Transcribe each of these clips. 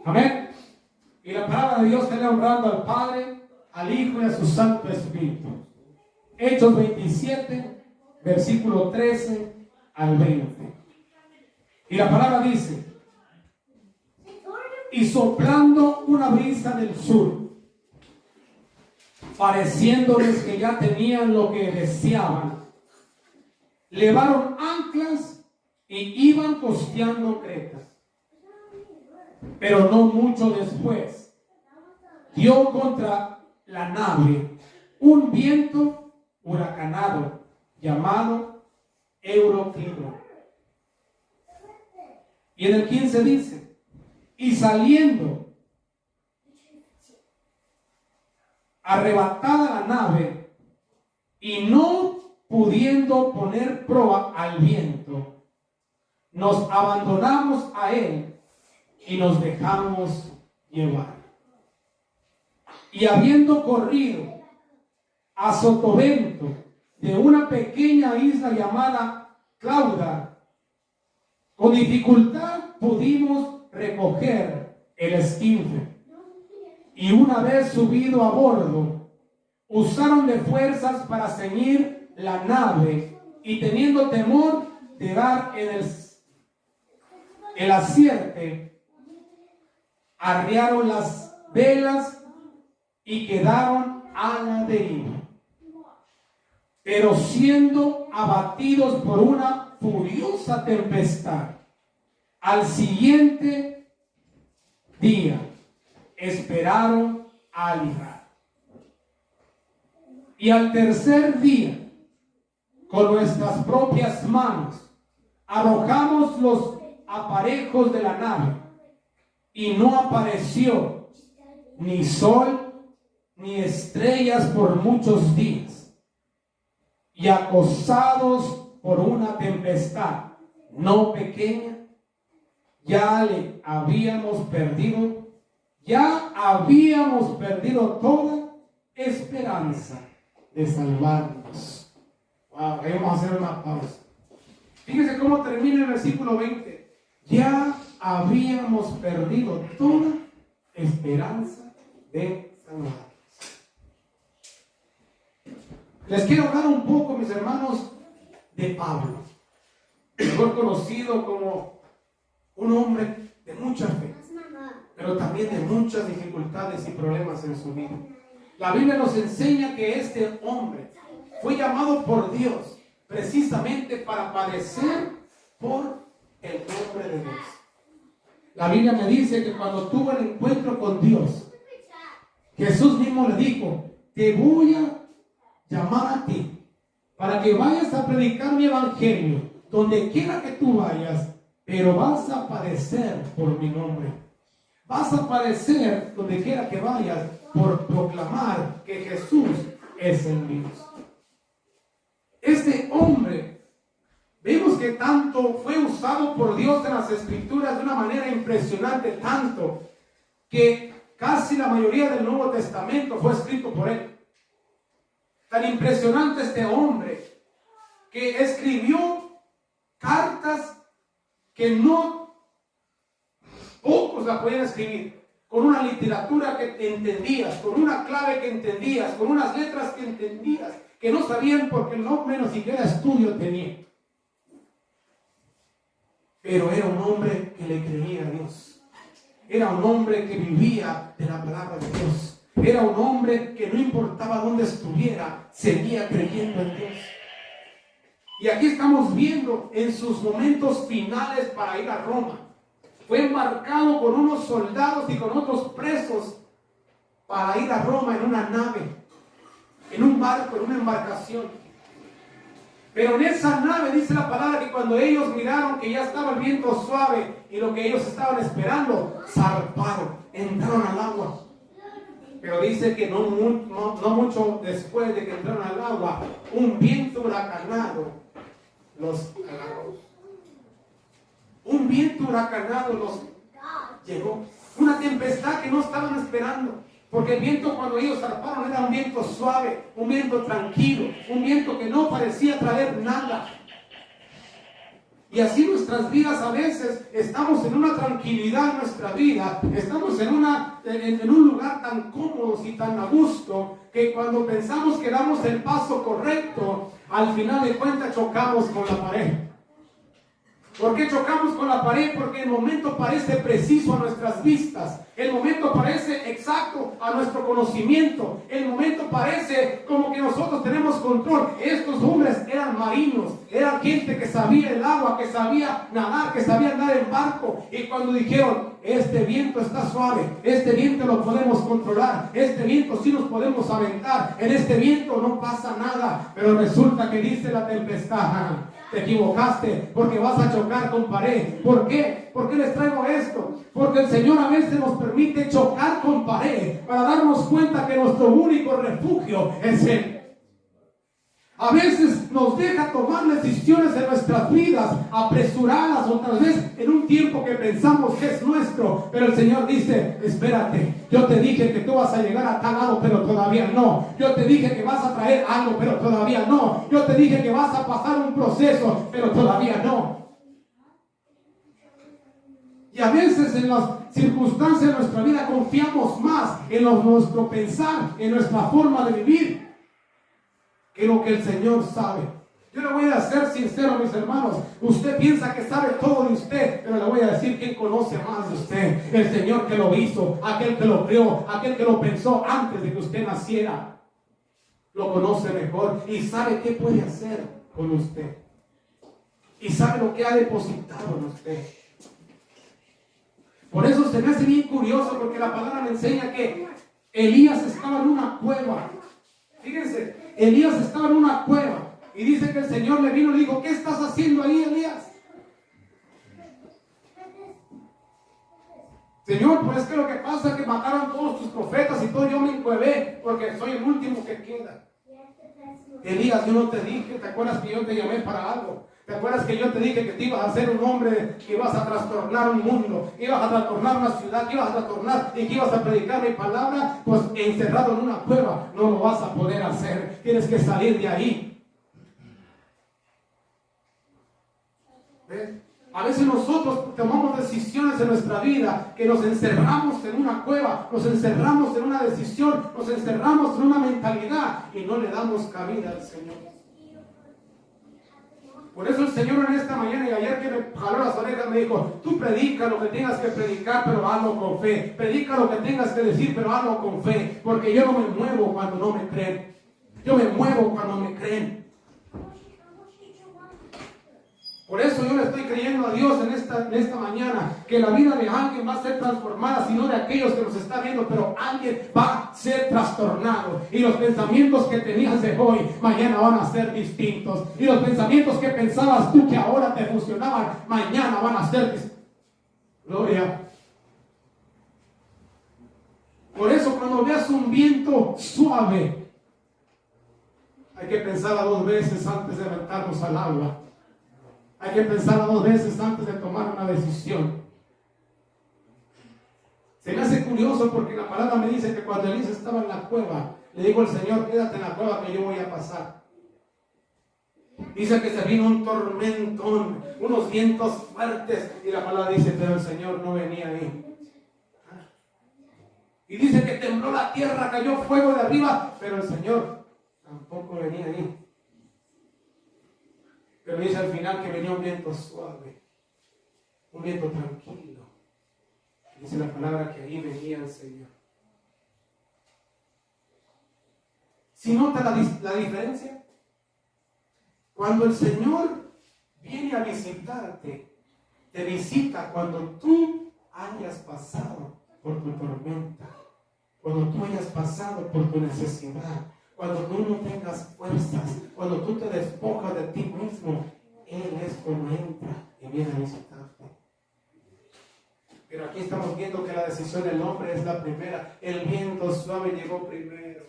Amén. Y la palabra de Dios está honrando al Padre, al Hijo y a su Santo Espíritu. Hechos 27, versículo 13 al 20. Y la palabra dice: y soplando una brisa del sur, pareciéndoles que ya tenían lo que deseaban, levaron anclas y iban costeando Creta. Pero no mucho después, dio contra la nave un viento huracanado llamado Euroclino. Y en el 15 dice: y saliendo, arrebatada la nave, y no pudiendo poner proa al viento, nos abandonamos a él y nos dejamos llevar. Y habiendo corrido a sotavento de una pequeña isla llamada Clauda, con dificultad pudimos recoger el esquife. Y una vez subido a bordo, usaron de fuerzas para ceñir la nave, y teniendo temor de dar en el acierte, arriaron las velas y quedaron a la deriva. Pero siendo abatidos por una furiosa tempestad, al siguiente día esperaron a librar. Y al tercer día, con nuestras propias manos, arrojamos los aparejos de la nave, y no apareció ni sol ni estrellas por muchos días. Y acosados por una tempestad no pequeña, ya habíamos perdido toda esperanza de salvarnos. Wow, ahí vamos a hacer una pausa. Fíjense cómo termina el versículo 20. Ya habíamos perdido toda esperanza de salvarnos. Les quiero hablar un poco, mis hermanos, de Pablo, mejor conocido como un hombre de mucha fe, pero también de muchas dificultades y problemas en su vida. La Biblia nos enseña que este hombre fue llamado por Dios precisamente para padecer por el nombre de Dios. La Biblia me dice que cuando tuvo el encuentro con Dios, Jesús mismo le dijo: te voy a llamar a ti para que vayas a predicar mi evangelio donde quiera que tú vayas, pero vas a padecer por mi nombre. Vas a padecer donde quiera que vayas por proclamar que Jesús es el Dios. Este hombre, vemos que tanto fue usado por Dios en las Escrituras de una manera impresionante, tanto que casi la mayoría del Nuevo Testamento fue escrito por él. Tan impresionante este hombre que escribió cartas que no pocos la podían escribir, con una literatura que entendías, con una clave que entendías, con unas letras que entendías, que no sabían porque el hombre no siquiera estudio tenía. Pero era un hombre que le creía a Dios. Era un hombre que vivía de la palabra de Dios. Era un hombre que no importaba dónde estuviera, seguía creyendo en Dios. Y aquí estamos viendo en sus momentos finales para ir a Roma. Fue embarcado con unos soldados y con otros presos para ir a Roma en una nave, en un barco, en una embarcación. Pero en esa nave dice la palabra que cuando ellos miraron que ya estaba el viento suave y lo que ellos estaban esperando, zarparon, entraron al agua. Pero dice que no mucho después de que entraron al agua, un viento huracanado los agarró. Un viento huracanado los llegó. Una tempestad que no estaban esperando. Porque el viento cuando ellos zarparon era un viento suave, un viento tranquilo, un viento que no parecía traer nada. Y así nuestras vidas a veces estamos en una tranquilidad en nuestra vida, estamos en un lugar tan cómodos y tan a gusto que cuando pensamos que damos el paso correcto, al final de cuentas chocamos con la pared. ¿Por qué chocamos con la pared? Porque el momento parece preciso a nuestras vistas. El momento parece exacto a nuestro conocimiento. El momento parece como que nosotros tenemos control. Estos hombres eran marinos, eran gente que sabía el agua, que sabía nadar, que sabía andar en barco. Y cuando dijeron, este viento está suave, este viento lo podemos controlar, este viento sí nos podemos aventar, en este viento no pasa nada. Pero resulta que dice la tempestad, te equivocaste porque vas a chocar con pared. ¿Por qué? ¿Por qué les traigo esto? Porque el Señor a veces nos permite chocar con pared para darnos cuenta que nuestro único refugio es Él. A veces nos deja tomar decisiones en nuestras vidas apresuradas o tal vez en un tiempo que pensamos que es nuestro, pero el Señor dice, espérate, yo te dije que tú vas a llegar a tal lado, pero todavía no. Yo te dije que vas a traer algo, pero todavía no. Yo te dije que vas a pasar un proceso, pero todavía no. Y a veces en las circunstancias de nuestra vida confiamos más en nuestro pensar, en nuestra forma de vivir, que lo que el Señor sabe. Yo le voy a ser sincero, mis hermanos. Usted piensa que sabe todo de usted, pero le voy a decir quién conoce más de usted. El Señor que lo hizo, aquel que lo creó, aquel que lo pensó antes de que usted naciera. Lo conoce mejor y sabe qué puede hacer con usted. Y sabe lo que ha depositado en usted. Por eso se me hace bien curioso, porque la palabra me enseña que Elías estaba en una cueva. Fíjense, Elías estaba en una cueva y dice que el Señor le vino y le dijo, ¿qué estás haciendo ahí, Elías? Señor, pues es que lo que pasa es que mataron todos tus profetas y todo, yo me encuevé porque soy el último que queda. Elías, yo no te dije, ¿te acuerdas que yo te llamé para algo? ¿Te acuerdas que yo te dije que te ibas a hacer un hombre, que ibas a trastornar un mundo, que ibas a trastornar una ciudad, que ibas a trastornar y que ibas a predicar mi palabra? Pues encerrado en una cueva no lo vas a poder hacer. Tienes que salir de ahí. ¿Ves? A veces nosotros tomamos decisiones en nuestra vida que nos encerramos en una cueva, nos encerramos en una decisión, nos encerramos en una mentalidad y no le damos cabida al Señor. Por eso el Señor en esta mañana y ayer que me jaló las orejas me dijo, tú predica lo que tengas que predicar, pero hazlo con fe. Predica lo que tengas que decir, pero hazlo con fe. Porque yo no me muevo cuando no me creen. Yo me muevo cuando me creen. Por eso yo le estoy creyendo a Dios en esta mañana, que la vida de alguien va a ser transformada, sino de aquellos que nos están viendo, pero alguien va a ser trastornado. Y los pensamientos que tenías de hoy, mañana van a ser distintos. Y los pensamientos que pensabas tú que ahora te funcionaban, mañana van a ser distintos. Gloria. Por eso cuando veas un viento suave, hay que pensar a 2 veces antes de aventarnos al agua. Hay que pensar a 2 veces antes de tomar una decisión. Se me hace curioso porque la palabra me dice que cuando Elías estaba en la cueva, le dijo al Señor, quédate en la cueva que yo voy a pasar. Dice que se vino un tormentón, unos vientos fuertes, y la palabra dice, pero el Señor no venía ahí. Y dice que tembló la tierra, cayó fuego de arriba, pero el Señor tampoco venía ahí. Pero dice al final que venía un viento suave, un viento tranquilo. Dice la palabra que ahí venía el Señor. ¿Sí nota la diferencia? Cuando el Señor viene a visitarte, te visita cuando tú hayas pasado por tu tormenta, cuando tú hayas pasado por tu necesidad, cuando tú no tengas fuerzas, cuando tú te despojas de ti mismo, Él es como entra y viene a visitarte. Pero aquí estamos viendo que la decisión del hombre es la primera. El viento suave llegó primero.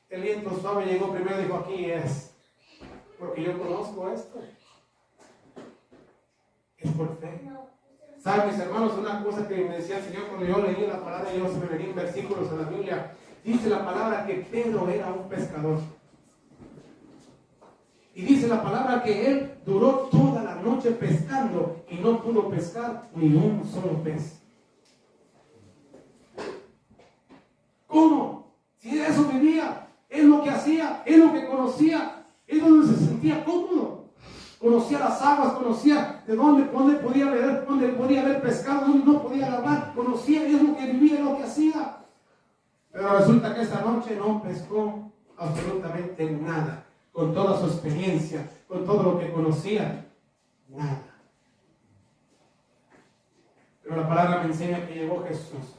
El viento suave llegó primero y dijo, aquí es. Porque yo conozco esto. Es por fe. ¿Saben, mis hermanos? Una cosa que me decía el Señor cuando yo leí la palabra, yo se me venían versículos en la Biblia. Dice la palabra que Pedro era un pescador. Y dice la palabra que él duró toda la noche pescando y no pudo pescar ni un solo pez. ¿Cómo? Si de eso vivía, es lo que hacía, es lo que conocía, es donde se sentía cómodo. Conocía las aguas, conocía de dónde podía beber, dónde podía haber pescado, dónde no podía lavar, conocía, es lo que vivía, es lo que hacía. Pero resulta que esa noche no pescó absolutamente nada. Con toda su experiencia, con todo lo que conocía, nada. Pero la palabra me enseña que llegó Jesús.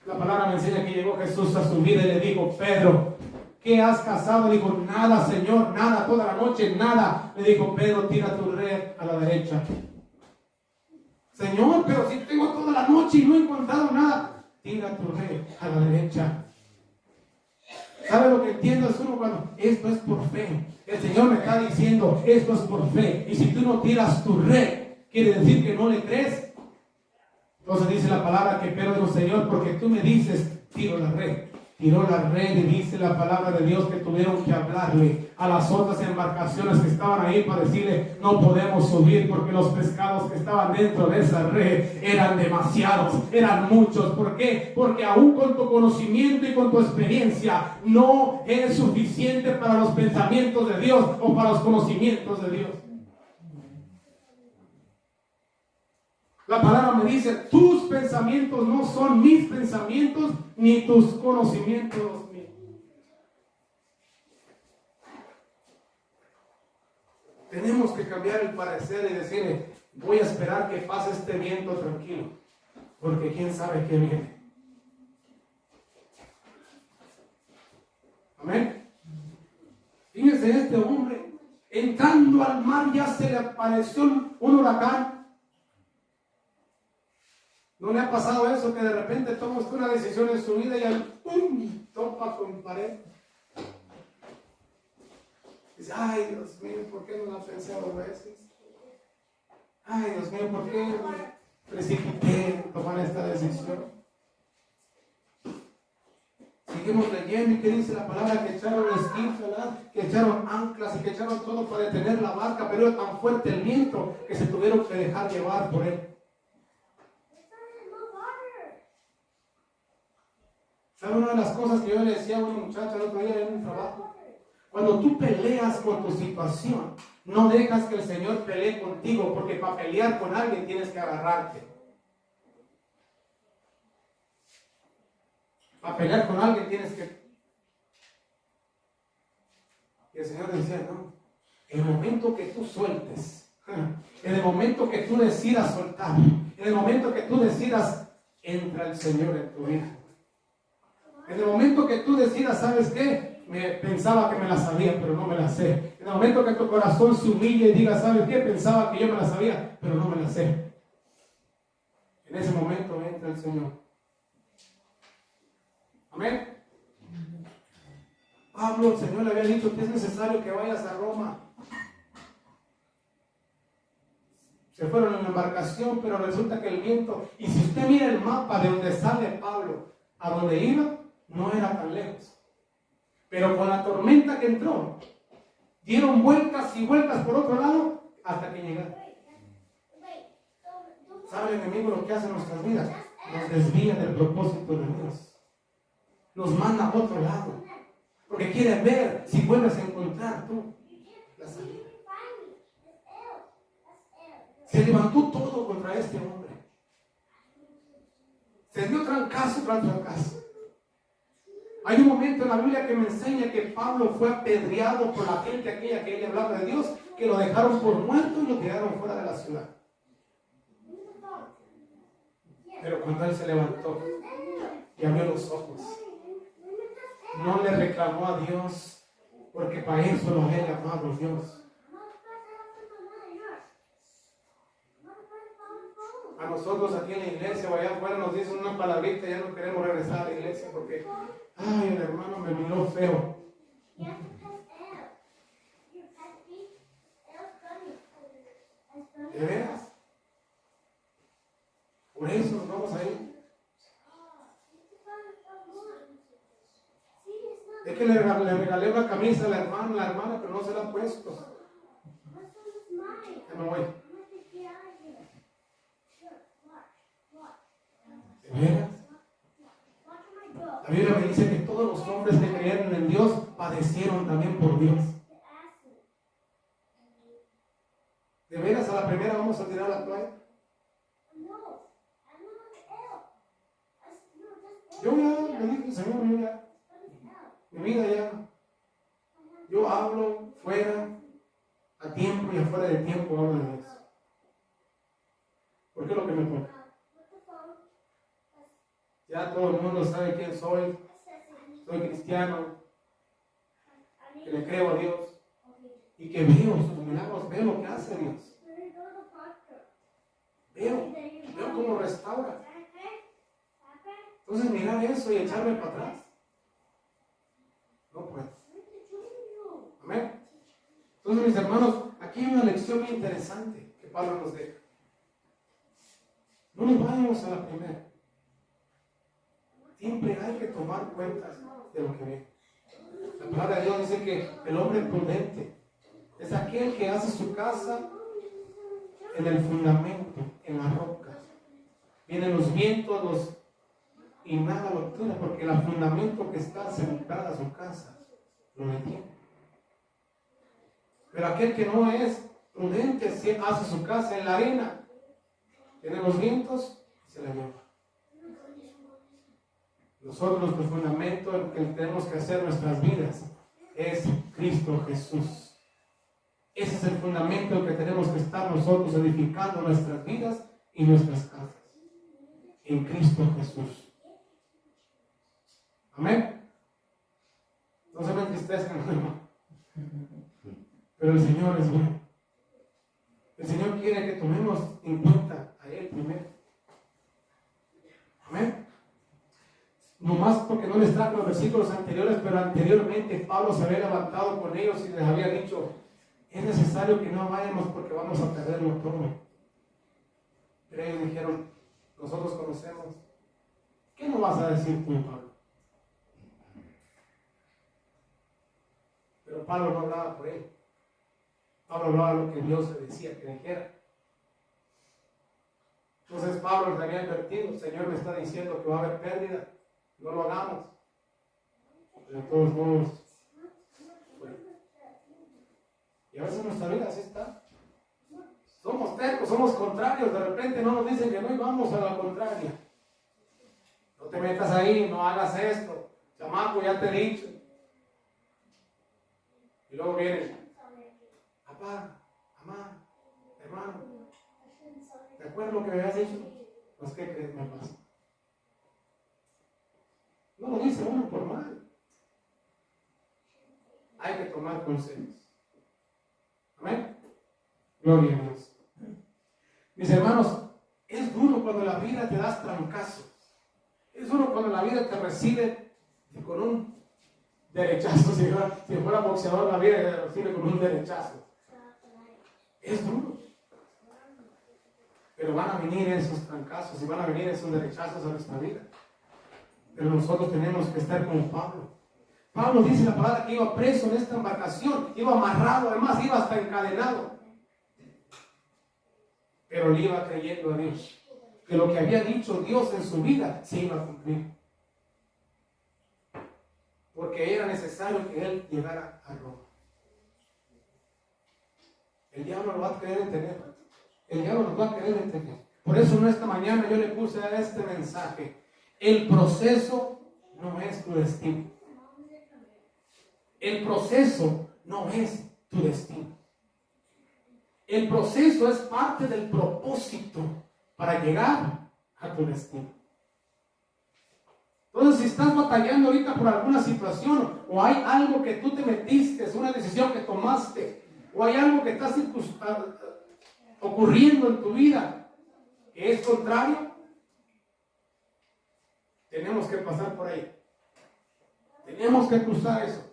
La palabra me enseña que llegó Jesús a su vida y le dijo: Pedro, ¿qué has cazado? Le dijo: nada, Señor, nada, toda la noche, nada. Le dijo: Pedro, tira tu red a la derecha. Señor, pero si tengo toda la noche y no he encontrado nada. Tira tu red a la derecha. ¿Sabe lo que entiendo? Es uno cuando esto es por fe. El Señor me está diciendo: esto es por fe. Y si tú no tiras tu red, quiere decir que no le crees. Entonces dice la palabra que Pedro dijo: Señor, porque tú me dices, tiro la red. Tiró la red y dice la palabra de Dios que tuvieron que hablarle a las otras embarcaciones que estaban ahí para decirle: no podemos subir porque los pescados que estaban dentro de esa red eran demasiados, eran muchos. ¿Por qué? Porque aún con tu conocimiento y con tu experiencia no es suficiente para los pensamientos de Dios o para los conocimientos de Dios. La palabra me dice: tus pensamientos no son mis pensamientos, ni tus conocimientos míos. Tenemos que cambiar el parecer y decir: voy a esperar que pase este viento tranquilo, porque quién sabe qué viene. Amén. Fíjense, este hombre, entrando al mar, ya se le apareció un huracán. ¿No le ha pasado eso que de repente toma usted una decisión en su vida y al ¡pum! Topa con pared? Dice: ay, Dios mío, ¿por qué no la pensé 2 veces? Ay, Dios mío, ¿por qué me precipité en tomar esta decisión? Seguimos leyendo y que dice la palabra que echaron esquís, ¿verdad? Que echaron anclas y que echaron todo para detener la barca, pero era tan fuerte el viento que se tuvieron que dejar llevar por él. ¿Sabe una de las cosas que yo le decía a una muchacha el otro día en un trabajo? Cuando tú peleas con tu situación, no dejas que el Señor pelee contigo, porque para pelear con alguien tienes que agarrarte. Para pelear con alguien tienes que... Y el Señor decía: no, en el momento que tú sueltes, en el momento que tú decidas soltar, en el momento que tú decidas, entra el Señor en tu vida. En el momento que tú decidas: ¿sabes qué? Pensaba que me la sabía, pero no me la sé. En el momento que tu corazón se humille y diga: ¿sabes qué? Pensaba que yo me la sabía, pero no me la sé. En ese momento entra el Señor. Amén. Pablo, el Señor le había dicho que es necesario que vayas a Roma. Se fueron en la embarcación, pero resulta que el viento... Y si usted mira el mapa de donde sale Pablo a donde iba, no era tan lejos. Pero con la tormenta que entró, dieron vueltas y vueltas por otro lado hasta que llegaron. ¿Sabe el enemigo lo que hace en nuestras vidas? Nos desvía del propósito de Dios. Nos manda a otro lado. Porque quiere ver si vuelves a encontrar tú la salida. Se levantó todo contra este hombre. Se dio trancazo tras trancazo. Hay un momento en la Biblia que me enseña que Pablo fue apedreado por la gente aquella que él hablaba de Dios, que lo dejaron por muerto y lo tiraron fuera de la ciudad. Pero cuando él se levantó y abrió los ojos, no le reclamó a Dios, porque para eso lo había llamado Dios. A nosotros aquí en la iglesia o allá afuera nos dicen una palabrita y ya no queremos regresar a la iglesia porque, ay, el hermano me miró feo. ¿De veras? Por eso nos vamos a ir. De Es que le regalé una camisa a la hermana, pero no se la ha puesto. Ya me voy. ¿De veras? La Biblia me dice que todos los hombres que creyeron en Dios padecieron también por Dios. ¿De veras a la primera vamos a tirar la toalla? Yo ya, le dije, Señor, yo ya, mi vida ya, yo hablo fuera, a tiempo y afuera de tiempo hablo de Dios. ¿Por qué lo que me toca? Ya todo el mundo sabe quién soy. Soy cristiano, que le creo a Dios y que veo sus milagros, veo lo que hace Dios. Veo cómo restaura. Entonces mirar eso y echarme para atrás, no puedo. Amén. Entonces, mis hermanos, aquí hay una lección muy interesante que Pablo nos deja. No nos vayamos a la primera. Siempre hay que tomar cuentas de lo que ve. La palabra de Dios dice que el hombre prudente es aquel que hace su casa en el fundamento, en la roca. Vienen los vientos, y nada lo tira, porque el fundamento que está centrada su casa lo detiene. Pero aquel que no es prudente hace su casa en la arena, tiene los vientos y se la lleva. Nosotros, nuestro fundamento, el que tenemos que hacer nuestras vidas es Cristo Jesús. Ese es el fundamento en que tenemos que estar nosotros edificando nuestras vidas y nuestras casas. En Cristo Jesús. Amén. No se me entristezcan, hermano. Pero el Señor es bueno. El Señor quiere que tomemos en cuenta a Él primero. Amén. No más porque no les trajo los versículos anteriores, pero anteriormente Pablo se había levantado con ellos y les había dicho: es necesario que no vayamos porque vamos a perderlo todo. Pero ellos dijeron: nosotros conocemos. ¿Qué nos vas a decir tú, Pablo? Pero Pablo no hablaba por él. Pablo hablaba lo que Dios le decía que dijera. Entonces Pablo les había advertido: el Señor me está diciendo que va a haber pérdida. No lo hagamos. De todos modos, bueno. Y a veces en nuestra vida así está. Somos tercos, somos contrarios. De repente no nos dicen que no y vamos a la contraria. No te metas ahí, no hagas esto. Chamaco, ya te he dicho. Y luego viene: papá, mamá, hermano, ¿te acuerdas lo que me habías dicho? Pues, ¿qué crees, me pasa? No lo dice uno por mal. Hay que tomar consejos. Amén. Gloria a Dios. Mis hermanos, es duro cuando la vida te da trancazos. Es duro cuando la vida te recibe con un derechazo. Si fuera boxeador, la vida te recibe con un derechazo. Es duro. Pero van a venir esos trancazos y van a venir esos derechazos a nuestra vida. Pero nosotros tenemos que estar como Pablo. Pablo dice la palabra que iba preso en esta embarcación, iba amarrado, además iba hasta encadenado. Pero le iba creyendo a Dios, que lo que había dicho Dios en su vida se iba a cumplir. Porque era necesario que él llegara a Roma. El diablo lo va a querer detener. El diablo nos va a querer detener. Por eso en esta mañana yo le puse a este mensaje: el proceso no es tu destino. El proceso no es tu destino. El proceso es parte del propósito para llegar a tu destino. Entonces, si estás batallando ahorita por alguna situación, o hay algo que tú te metiste, es una decisión que tomaste, o hay algo que está ocurriendo en tu vida que es contrario, tenemos que pasar por ahí. Tenemos que cruzar eso.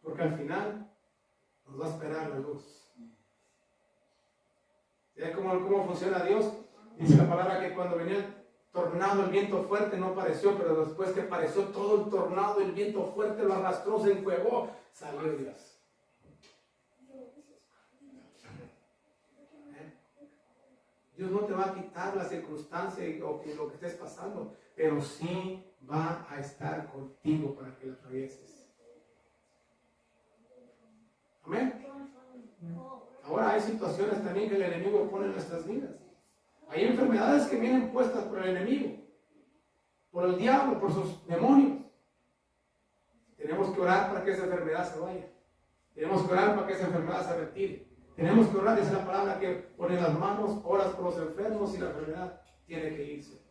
Porque al final nos va a esperar la luz. ¿Sabes cómo funciona Dios? Dice la palabra que cuando venía el tornado, el viento fuerte no apareció, pero después que apareció todo el tornado, el viento fuerte lo arrastró, se enjuagó, salió Dios. Dios no te va a quitar la circunstancia o lo que estés pasando, pero sí va a estar contigo para que la atravieses. Amén. Ahora hay situaciones también que el enemigo pone en nuestras vidas. Hay enfermedades que vienen puestas por el enemigo, por el diablo, por sus demonios. Tenemos que orar para que esa enfermedad se vaya. Tenemos que orar para que esa enfermedad se retire. Tenemos que orar, es la palabra que pone las manos, oras por los enfermos y la enfermedad tiene que irse.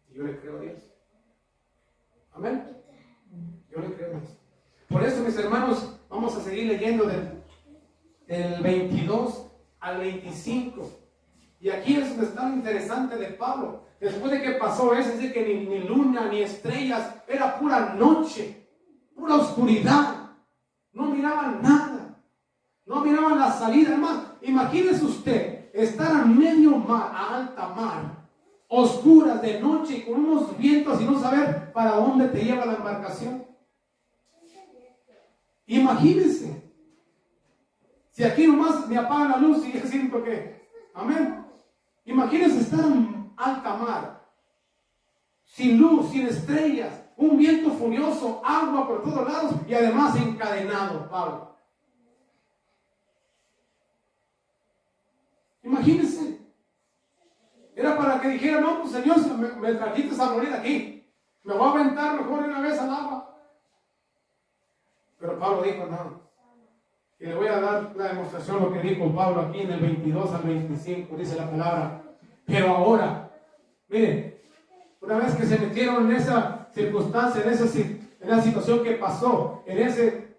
Y yo le creo a Dios. Amén. Yo le creo a Dios. Por eso, mis hermanos, vamos a seguir leyendo del 22 al 25. Y aquí es donde está lo interesante de Pablo. Después de que pasó eso, es decir, que ni luna ni estrellas, era pura noche, pura oscuridad. No miraban nada, no miraban la salida. Además, imagínese usted estar a medio mar, a alta mar, oscuras de noche, con unos vientos y no saber para dónde te lleva la embarcación. Imagínese. Si aquí nomás me apagan la luz y yo siento que, amén. Imagínense estar en alta mar, sin luz, sin estrellas, un viento furioso, agua por todos lados y además encadenado, Pablo. Imagínense. Era para que dijera, no, pues Señor, me trajiste a morir aquí. Me voy a aventar mejor de una vez al agua. Pero Pablo dijo, no. Y le voy a dar la demostración lo que dijo Pablo aquí en el 22 al 25, dice la palabra. Pero ahora, miren, una vez que se metieron en esa circunstancia, en esa situación que pasó, en ese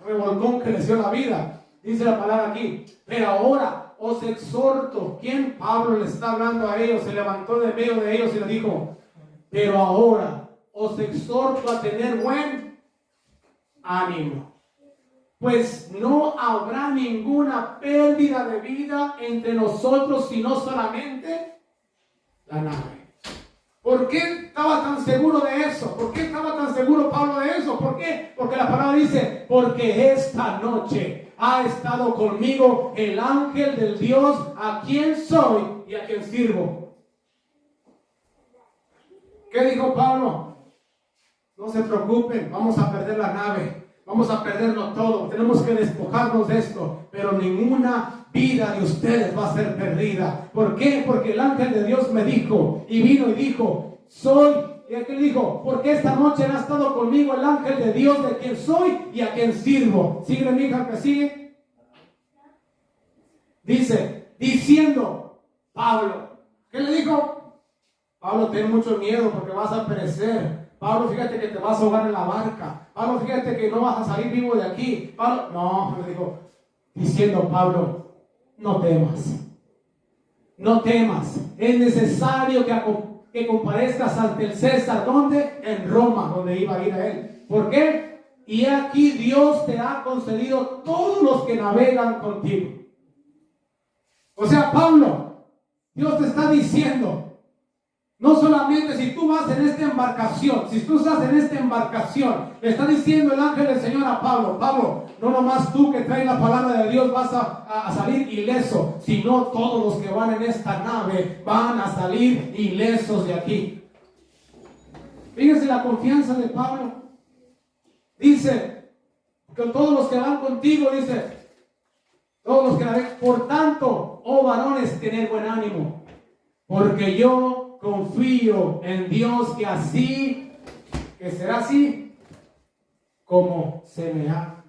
revolcón que les dio la vida, dice la palabra aquí, pero ahora os exhorto. ¿Quién? Pablo le está hablando a ellos, se levantó de medio de ellos y le dijo, pero ahora os exhorto a tener buen ánimo. Pues no habrá ninguna pérdida de vida entre nosotros, sino solamente la nave. ¿Por qué estaba tan seguro de eso? ¿Por qué estaba tan seguro Pablo de eso? ¿Por qué? Porque la palabra dice, porque esta noche ha estado conmigo el ángel del Dios a quien soy y a quien sirvo. ¿Qué dijo Pablo? No se preocupen, vamos a perder la nave. Vamos a perderlo todo, tenemos que despojarnos de esto, pero ninguna vida de ustedes va a ser perdida. ¿Por qué? Porque el ángel de Dios me dijo, y vino y dijo, y aquel dijo, porque esta noche ha estado conmigo el ángel de Dios de quien soy y a quien sirvo. ¿Sigue mi hija que sigue? Dice, diciendo, Pablo, ¿qué le dijo? Pablo, ten mucho miedo porque vas a perecer. Pablo, fíjate que te vas a ahogar en la barca. Pablo, fíjate que no vas a salir vivo de aquí. Pablo, no, le digo, diciendo Pablo, no temas. No temas. Es necesario que comparezcas ante el César. ¿Dónde? En Roma, donde iba a ir a él. ¿Por qué? Y aquí Dios te ha concedido todos los que navegan contigo. O sea, Pablo, Dios te está diciendo, no solamente si tú vas en esta embarcación, si tú estás en esta embarcación, le está diciendo el ángel del Señor a Pablo, Pablo, no nomás tú que traes la palabra de Dios vas a salir ileso, sino todos los que van en esta nave van a salir ilesos de aquí. Fíjense la confianza de Pablo. Dice, que todos los que van contigo, dice, todos los que navegan, por tanto, oh varones, tened buen ánimo, porque yo confío en Dios que será así como se me ha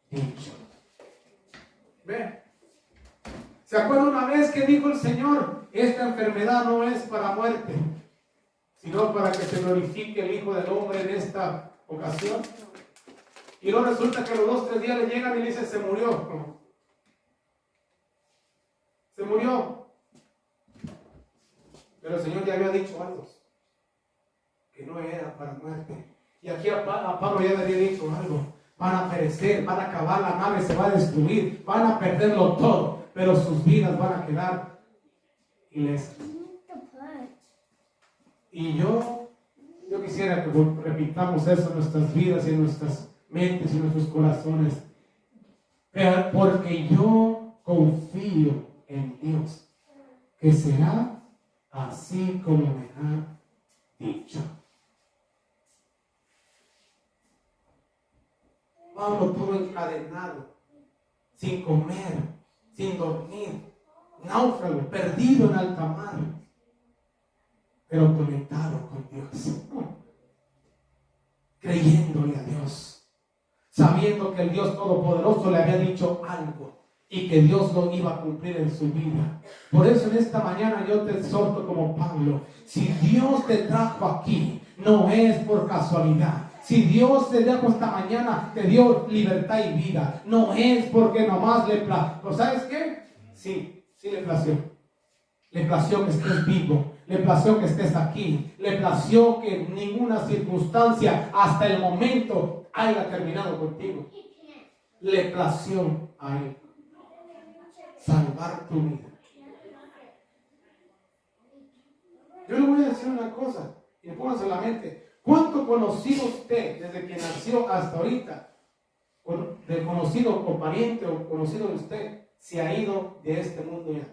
dicho. Ve, ¿se acuerdan una vez que dijo el Señor? Esta enfermedad no es para muerte, sino para que se glorifique el Hijo del Hombre en esta ocasión. Y luego resulta que los 2 o 3 días le llegan y le dicen, se murió. Se murió. Pero el Señor ya había dicho algo, que no era para muerte. Y aquí a Pablo ya le había dicho algo, van a perecer, van a acabar, la nave se va a destruir, van a perderlo todo, pero sus vidas van a quedar ilesas. Y yo quisiera que repitamos eso en nuestras vidas y en nuestras mentes y en nuestros corazones. Pero porque yo confío en Dios, que será así como me ha dicho. Pablo estuvo encadenado, sin comer, sin dormir, náufrago, perdido en alta mar, pero conectado con Dios, creyéndole a Dios, sabiendo que el Dios Todopoderoso le había dicho algo y que Dios lo iba a cumplir en su vida. Por eso en esta mañana yo te exhorto como Pablo: si Dios te trajo aquí, no es por casualidad. Si Dios te trajo esta mañana, te dio libertad y vida, no es porque nomás le plació. ¿Sabes qué? Sí le plació. Le plació que estés vivo, le plació que estés aquí, le plació que ninguna circunstancia hasta el momento haya terminado contigo. Le plació a Él salvar tu vida. Yo le voy a decir una cosa y pónganse en la mente: ¿cuánto conocido usted desde que nació hasta ahorita, de conocido o pariente o conocido de usted, se ha ido de este mundo ya?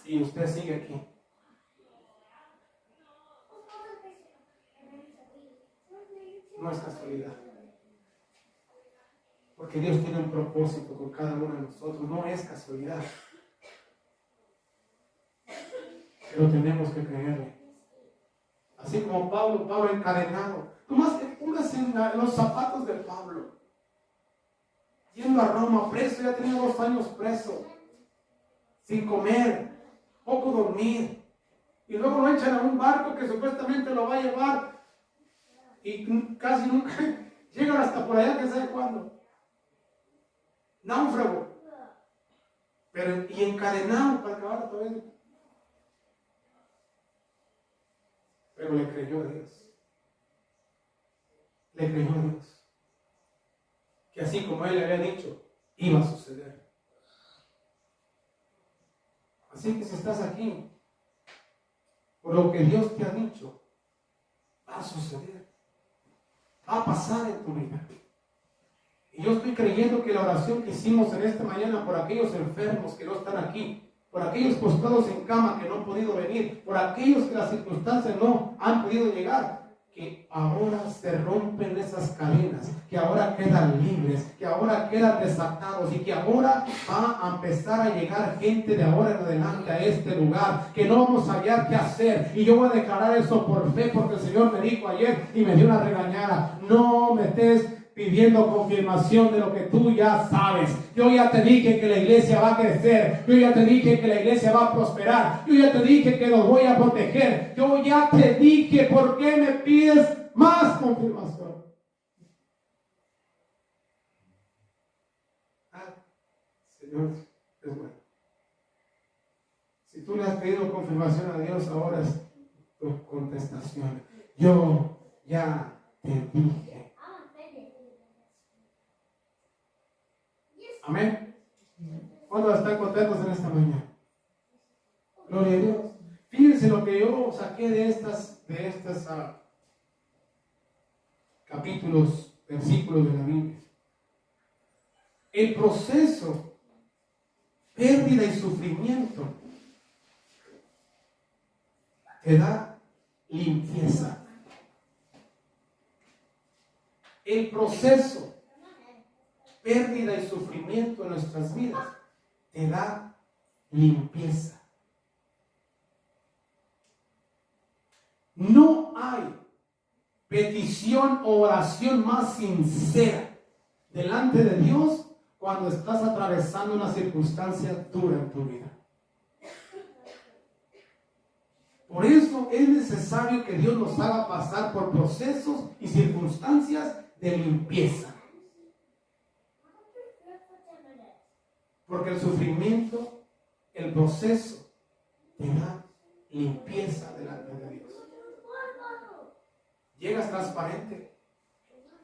Y usted sigue aquí. No es casualidad, porque Dios tiene un propósito con cada uno de nosotros. No es casualidad, pero tenemos que creerle. Así como Pablo encadenado. Tomás, póngase en los zapatos de Pablo, yendo a Roma, preso. Ya tenía 2 años preso, sin comer, poco dormir, y luego lo echan a un barco que supuestamente lo va a llevar, y casi nunca llegan hasta por allá, que sabe cuándo. Náufrago, pero y encadenado para acabar todo eso. Pero le creyó a Dios. Le creyó a Dios, que así como Él le había dicho, iba a suceder. Así que si estás aquí, por lo que Dios te ha dicho, va a suceder, va a pasar en tu vida. Y yo estoy creyendo que la oración que hicimos en esta mañana por aquellos enfermos que no están aquí, por aquellos postrados en cama que no han podido venir, por aquellos que las circunstancias no han podido llegar, que ahora se rompen esas cadenas, que ahora quedan libres, que ahora quedan desatados, y que ahora va a empezar a llegar gente de ahora en adelante a este lugar, que no vamos a hallar qué hacer. Y yo voy a declarar eso por fe, porque el Señor me dijo ayer y me dio una regañada: no me estés pidiendo confirmación de lo que tú ya sabes. Yo ya te dije que la iglesia va a crecer. Yo ya te dije que la iglesia va a prosperar. Yo ya te dije que los voy a proteger. Yo ya te dije, ¿por qué me pides más confirmación? Señor es bueno. Si tú le has pedido confirmación a Dios, ahora es tu contestación: yo ya te dije. Amén. ¿Cuántos están contentos en esta mañana? Gloria a Dios. Fíjense lo que yo saqué de estas capítulos, versículos de la Biblia. El proceso, pérdida y sufrimiento te da limpieza. El proceso, pérdida y sufrimiento en nuestras vidas te da limpieza. No hay petición o oración más sincera delante de Dios cuando estás atravesando una circunstancia dura en tu vida. Por eso es necesario que Dios nos haga pasar por procesos y circunstancias de limpieza. Porque el sufrimiento, el proceso, te da limpieza delante de Dios. Llegas transparente,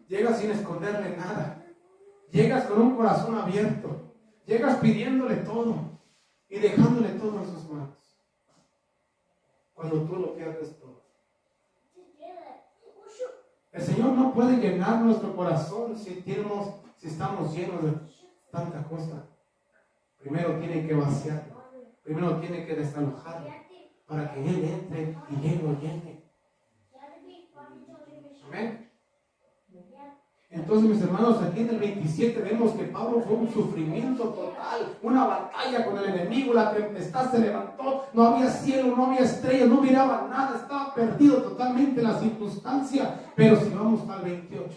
llegas sin esconderle nada, llegas con un corazón abierto, llegas pidiéndole todo. Y y dejándole todo en sus manos. Cuando tú lo pierdes todo. El Señor no puede llenar nuestro corazón si estamos llenos de tanta cosa. Primero tiene que vaciarlo. Primero tiene que desalojarlo para que Él entre y Él lo llene. Amén. Entonces, mis hermanos, aquí en el 27 vemos que Pablo fue un sufrimiento total, una batalla con el enemigo, la tempestad se levantó, no había cielo, no había estrellas, no miraba nada, estaba perdido totalmente la circunstancia. Pero si vamos al 28,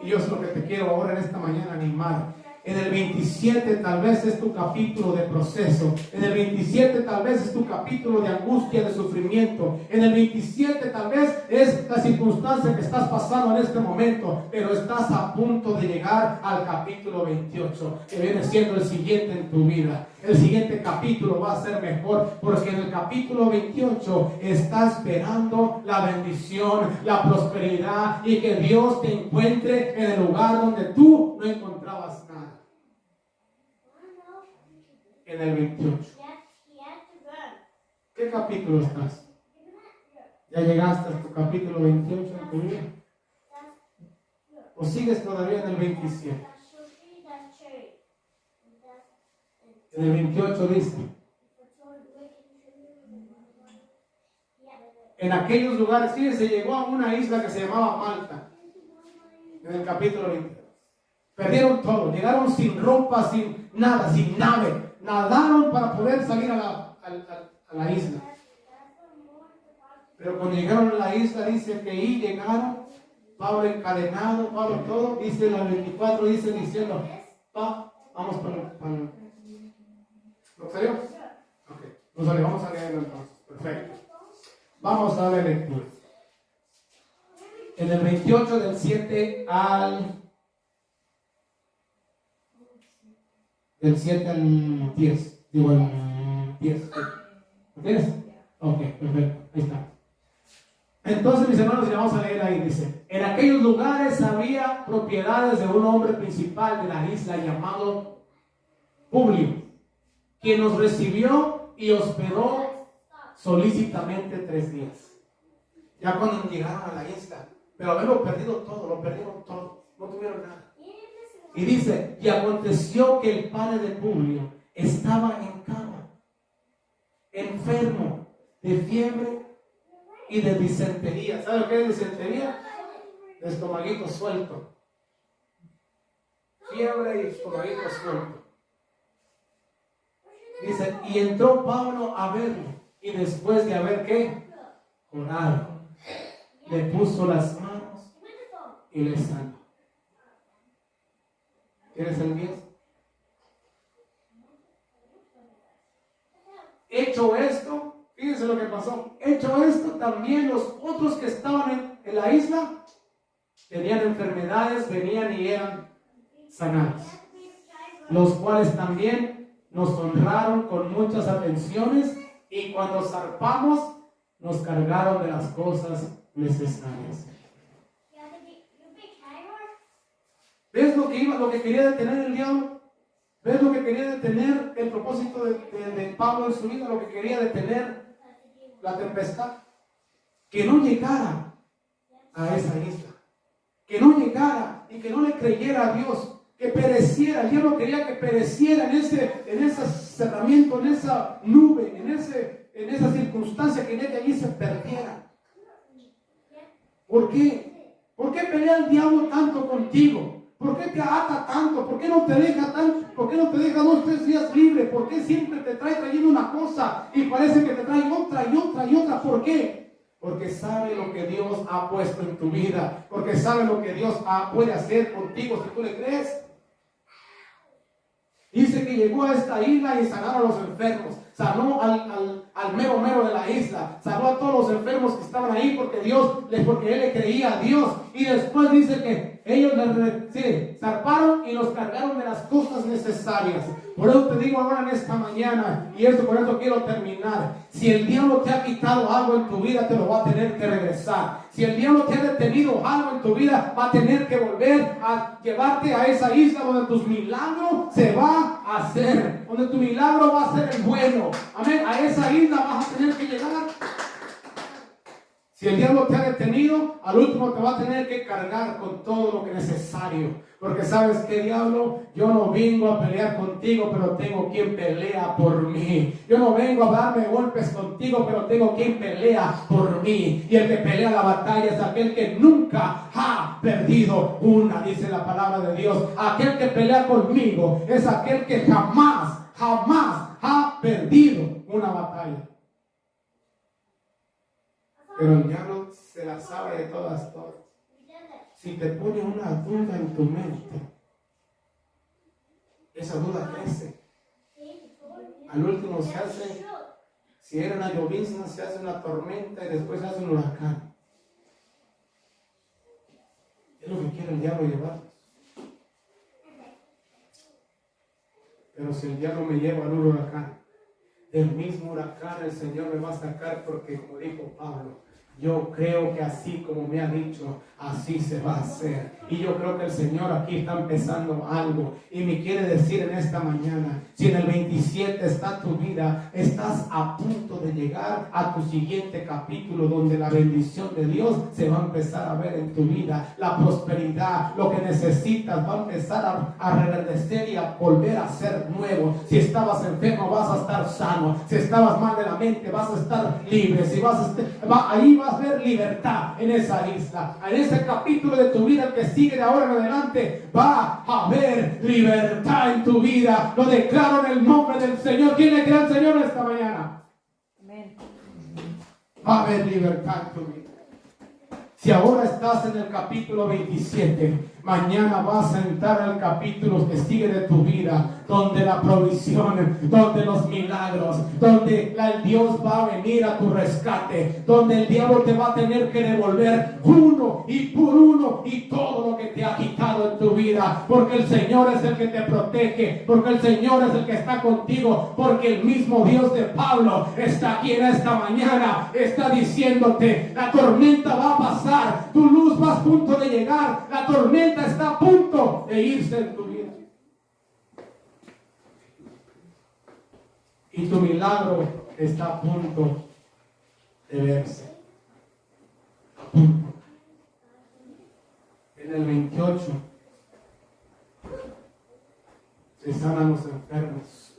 y yo es lo que te quiero ahora en esta mañana animar. En el 27 tal vez es tu capítulo de proceso. En el 27 tal vez es tu capítulo de angustia, de sufrimiento. En el 27 tal vez es la circunstancia que estás pasando en este momento. Pero estás a punto de llegar al capítulo 28, que viene siendo el siguiente en tu vida. El siguiente capítulo va a ser mejor, porque en el capítulo 28 está esperando la bendición, la prosperidad y que Dios te encuentre en el lugar donde tú no encontrabas nada. En el 28. ¿Qué capítulo estás? ¿Ya llegaste a tu capítulo 28 en tu vida? ¿O sigues todavía en el 27? En el 28 dice: en aquellos lugares, fíjense, llegó a una isla que se llamaba Malta. En el capítulo 20. Perdieron todo, llegaron sin ropa, sin nada, sin nave. Nadaron para poder salir a la isla. Pero cuando llegaron a la isla, dice que ahí llegaron, Pablo encadenado, Pablo todo, dice en el 24, dice diciendo, vamos para ¿lo salió? Ok, no salió, vamos a leerlo entonces, perfecto. Vamos a darle lectura. En el 28 del 7 al 10, digo el 10. ¿Lo tienes? Ok, perfecto, ahí está. Entonces, mis hermanos, y vamos a leer ahí, dice: en aquellos lugares había propiedades de un hombre principal de la isla llamado Publio, quien nos recibió y hospedó solícitamente 3 días. Ya cuando llegaron a la isla, pero haberlo perdido todo, lo perdieron todo, no tuvieron nada. Y dice: y aconteció que el padre de Publio estaba en cama, enfermo de fiebre y de disentería. ¿Sabe lo que es disentería? De estomaguito suelto. Fiebre y estomaguito suelto. Dice: y entró Pablo a verlo, y después de haber ¿qué? Orado, le puso las manos y le sanó. ¿Tienes el 10? Hecho esto, fíjense lo que pasó. Hecho esto, también los otros que estaban en la isla tenían enfermedades, venían y eran sanados, los cuales también nos honraron con muchas atenciones, y cuando zarpamos nos cargaron de las cosas necesarias. ¿Ves lo que quería detener el diablo? ¿Ves lo que quería detener el propósito de Pablo en su vida? Lo que quería detener la tempestad. Que no llegara a esa isla. Que no llegara y que no le creyera a Dios. Que pereciera. El diablo quería que pereciera en ese cerramiento, en esa nube, en esa circunstancia, que allí se perdiera. ¿Por qué? ¿Por qué pelea el diablo tanto contigo? ¿Por qué te ata tanto? ¿Por qué no te deja tanto? ¿Por qué no te deja 2 o 3 días libre? ¿Por qué siempre te trae trayendo una cosa y parece que te trae otra y otra y otra? ¿Por qué? Porque sabe lo que Dios ha puesto en tu vida. Porque sabe lo que Dios puede hacer contigo si tú le crees. Dice que llegó a esta isla y sanó a los enfermos. Sanó al mero de la isla. Sanó a todos los enfermos que estaban ahí porque él le creía a Dios. Y después dice que ellos zarparon y los cargaron de las cosas necesarias. Por eso te digo ahora en esta mañana, y con esto quiero terminar: si el diablo te ha quitado algo en tu vida, te lo va a tener que regresar. Si el diablo te ha detenido algo en tu vida, va a tener que volver a llevarte a esa isla donde tus milagros se va a hacer. donde tu milagro va a ser el bueno. Amén. A esa isla vas a tener que llegar. Si el diablo te ha detenido, al último te va a tener que cargar con todo lo que es necesario. Porque sabes que, diablo, yo no vengo a pelear contigo, pero tengo quien pelea por mí. Yo no vengo a darme golpes contigo, pero tengo quien pelea por mí. Y el que pelea la batalla es aquel que nunca ha perdido una, dice la palabra de Dios. Aquel que pelea conmigo es aquel que jamás ha perdido una batalla. Pero el diablo se la sabe de todas. Si te pone una duda en tu mente, esa duda crece. Al último se hace, si era una llovizna, se hace una tormenta y después se hace un huracán. Es lo que quiere el diablo llevarnos. Pero si el diablo me lleva al huracán, del mismo huracán el Señor me va a sacar, porque como dijo Pablo, yo creo que así como me ha dicho, así se va a hacer. Y yo creo que el Señor aquí está empezando algo y me quiere decir en esta mañana, si en el 27 está tu vida, estás a punto de llegar a tu siguiente capítulo, donde la bendición de Dios se va a empezar a ver en tu vida. La prosperidad, lo que necesitas va a empezar a reverdecer y a volver a ser nuevo. Si estabas enfermo, vas a estar sano. Si estabas mal de la mente, vas a estar libre. Si ahí vas a ver libertad en esa isla. En ese capítulo de tu vida, el que sigue de ahora en adelante, va a haber libertad en tu vida. Lo declaro en el nombre del Señor. ¿Quién le cree al Señor esta mañana? Amén. Va a haber libertad en tu vida. Si ahora estás en el capítulo 27, mañana vas a entrar al capítulo que sigue de tu vida, donde la provisión, donde los milagros, donde el Dios va a venir a tu rescate, donde el diablo te va a tener que devolver uno y por uno y todo lo que te ha quitado en tu vida, porque el Señor es el que te protege, porque el Señor es el que está contigo, porque el mismo Dios de Pablo está aquí en esta mañana, está diciéndote, la tormenta va a pasar, tu luz va a punto de llegar, la tormenta está a punto de irse en tu vida. Y tu milagro está a punto de verse. A punto. En el 28 se sanan los enfermos,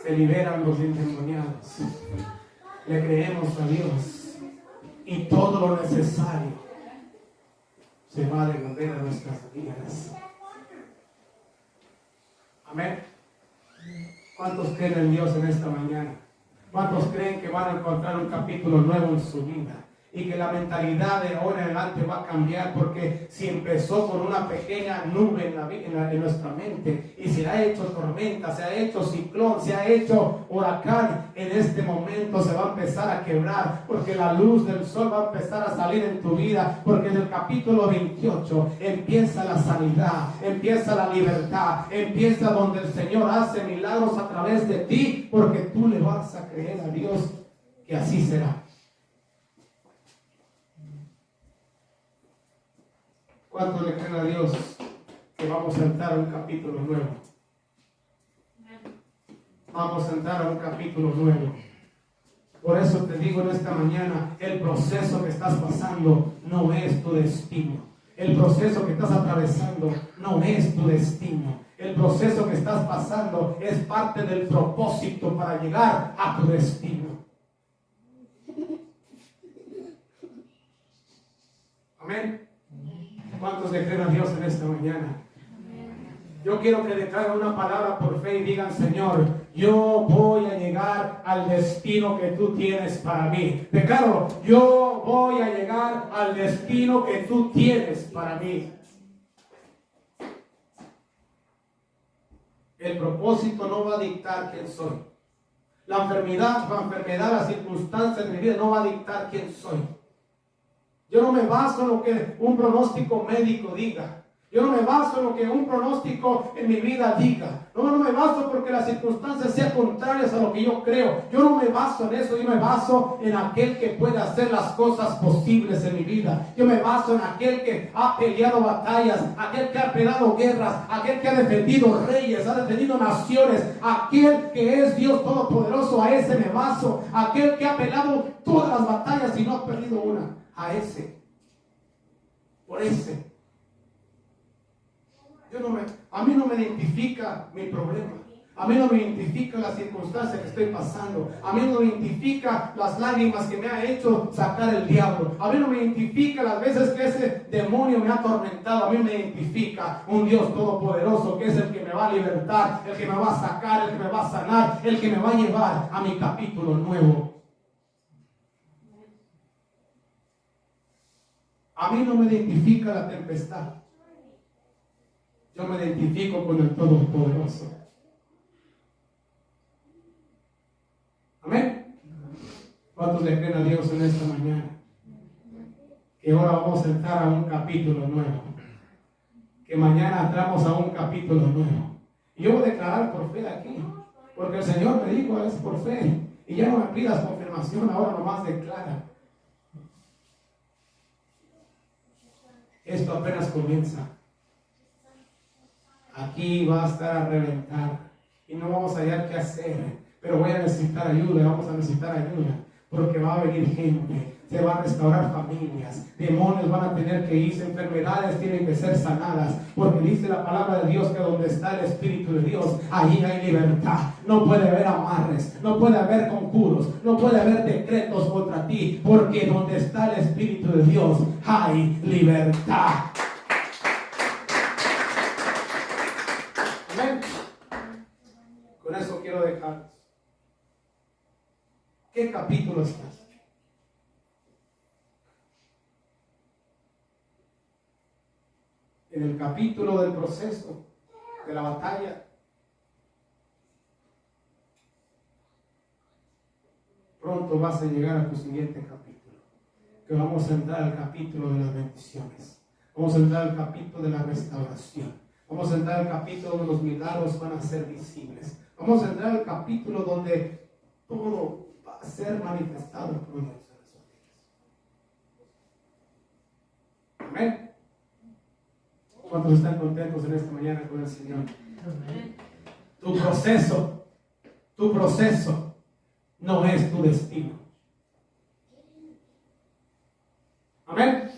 se liberan los endemoniados. Le creemos a Dios y todo lo necesario se va a devolver a nuestras vidas. Amén. ¿Cuántos creen en Dios en esta mañana? ¿Cuántos creen que van a encontrar un capítulo nuevo en su vida? Y que la mentalidad de ahora en adelante va a cambiar, porque si empezó con una pequeña nube en nuestra mente y se ha hecho tormenta, se ha hecho ciclón, se ha hecho huracán, en este momento se va a empezar a quebrar, porque la luz del sol va a empezar a salir en tu vida, porque en el capítulo 28 empieza la sanidad, empieza la libertad, empieza donde el Señor hace milagros a través de ti, porque tú le vas a creer a Dios que así será. ¿Cuántos le creen a Dios que vamos a entrar a un capítulo nuevo? Vamos a entrar a un capítulo nuevo. Por eso te digo en esta mañana, el proceso que estás pasando no es tu destino. El proceso que estás atravesando no es tu destino. El proceso que estás pasando es parte del propósito para llegar a tu destino. Amén. ¿Cuántos le creen a Dios en esta mañana? Yo quiero que declaren una palabra por fe y digan: Señor, yo voy a llegar al destino que tú tienes para mí. Declaro: yo voy a llegar al destino que tú tienes para mí. El propósito no va a dictar quién soy. La enfermedad, las circunstancias de mi vida no va a dictar quién soy. Yo no me baso en lo que un pronóstico médico diga. Yo no me baso en lo que un pronóstico en mi vida diga. No me baso porque las circunstancias sean contrarias a lo que yo creo. Yo no me baso en eso. Yo me baso en aquel que puede hacer las cosas posibles en mi vida. Yo me baso en aquel que ha peleado batallas, aquel que ha peleado guerras, aquel que ha defendido reyes, ha defendido naciones, aquel que es Dios Todopoderoso. A ese me baso. Aquel que ha peleado todas las batallas y no ha perdido una. A ese. Por ese. A mí no me identifica mi problema. A mí no me identifica la circunstancia que estoy pasando. A mí no me identifica las lágrimas que me ha hecho sacar el diablo. A mí no me identifica las veces que ese demonio me ha atormentado. A mí me identifica un Dios todopoderoso que es el que me va a libertar, el que me va a sacar, el que me va a sanar, el que me va a llevar a mi capítulo nuevo. A mí no me identifica la tempestad. Yo me identifico con el Todopoderoso. Amén. ¿Cuántos le creen a Dios en esta mañana? Que ahora vamos a entrar a un capítulo nuevo. Que mañana entramos a un capítulo nuevo. Y yo voy a declarar por fe aquí. Porque el Señor me dijo, es por fe. Y ya no me pidas confirmación, ahora nomás declara. Esto apenas comienza. Aquí va a estar a reventar y no vamos a hallar qué hacer, pero voy a necesitar ayuda, vamos a necesitar ayuda, porque va a venir gente, se van a restaurar familias, demonios van a tener que irse, enfermedades tienen que ser sanadas, porque dice la palabra de Dios que donde está el Espíritu de Dios, allí hay libertad. No puede haber amarres, no puede haber conjuros, no puede haber decretos contra ti, porque donde está el Espíritu de Dios hay libertad. Con eso quiero dejarlos. ¿Qué capítulo estás? En el capítulo del proceso, de la batalla. Pronto vas a llegar a tu siguiente capítulo. Que vamos a entrar al capítulo de las bendiciones. Vamos a entrar al capítulo de la restauración. Vamos a entrar al capítulo donde los milagros van a ser visibles. Vamos a entrar al capítulo donde todo va a ser manifestado por Dios en nuestras vidas. Amén. ¿Cuántos están contentos en esta mañana con el Señor? Amén. Tu proceso no es tu destino. Amén.